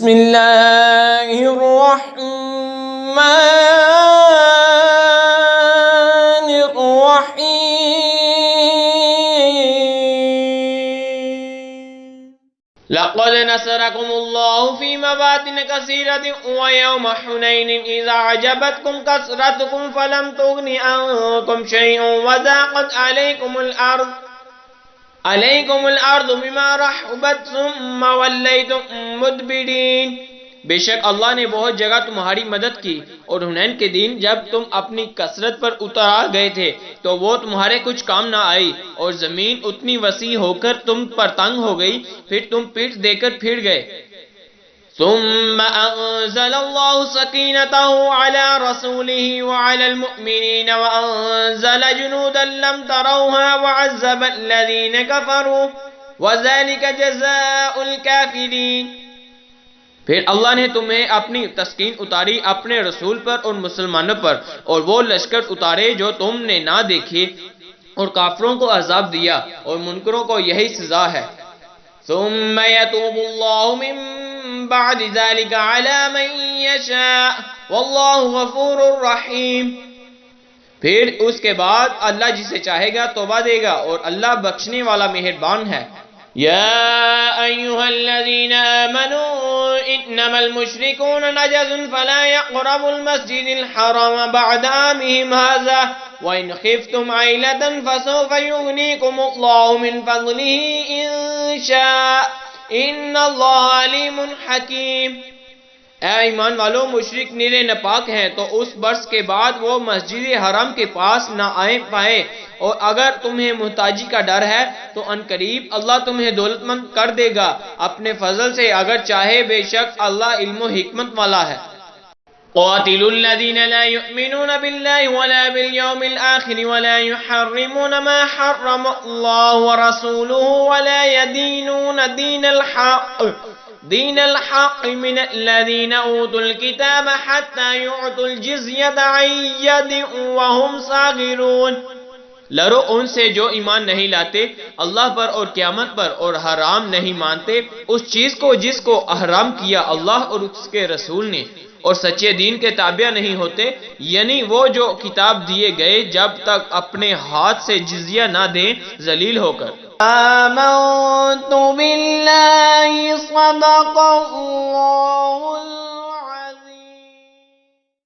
بسم اللہ الرحمن الرحیم لقد نصركم الله في مواطن كثيرة ويوم حنين إذا أعجبتكم كثرتكم فلم تغن عنكم شيئا وضاقت عليكم الارض بما رحبت ثم وليتم مدبرين بے شک اللہ نے بہت جگہ تمہاری مدد کی اور حنین کے دن جب تم اپنی کثرت پر اتر آ گئے تھے تو وہ تمہارے کچھ کام نہ آئی اور زمین اتنی وسیع ہو کر تم پر تنگ ہو گئی پھر تم پیٹھ دے کر پھر گئے ثم انزل الله سكينته على رسوله وعلى المؤمنين وانزل جنودا لم تروها وعذب الذين كفروا وذلك جزاء الكافرين پھر اللہ نے تمہیں اپنی تسکین اتاری اپنے رسول پر اور مسلمانوں پر اور وہ لشکر اتارے جو تم نے نہ دیکھے اور کافروں کو عذاب دیا اور منکروں کو یہی سزا ہے ثم يتوب الله من بعد ذلك على من يشاء والله غفور رحیم پھر اس کے بعد اللہ جسے چاہے گا توبہ دے گا اور اللہ بخشنے والا مہربان ہے یا ایھا الذین آمنوا انما المشركون نجس فلا يقربوا المسجد الحرام بعد عامهم هذا وإن خفتم عيلة فسوف يغنيكم الله من فضله إن شاء ان اللہ علیم حکیم اے ایمان والو مشرک نرے ناپاک ہیں تو اس برس کے بعد وہ مسجد حرام کے پاس نہ آئے پائے اور اگر تمہیں محتاجی کا ڈر ہے تو ان قریب اللہ تمہیں دولت مند کر دے گا اپنے فضل سے اگر چاہے بے شک اللہ علم و حکمت والا ہے قاتلوا الذين لا يؤمنون بالله ولا باليوم الآخر ولا يحرمون ما حرم الله ورسوله ولا يدينون دين الحق من الذين أوتوا الكتاب حتى يعطوا الجزية عن يد وهم صاغرون لڑو ان سے جو ایمان نہیں لاتے اللہ پر اور قیامت پر اور حرام نہیں مانتے اس چیز کو جس کو حرام کیا اللہ اور اس کے رسول نے اور سچے دین کے تابع نہیں ہوتے یعنی وہ جو کتاب دیے گئے جب تک اپنے ہاتھ سے جزیہ نہ دیں ذلیل ہو کر آمنت باللہ صدق اللہ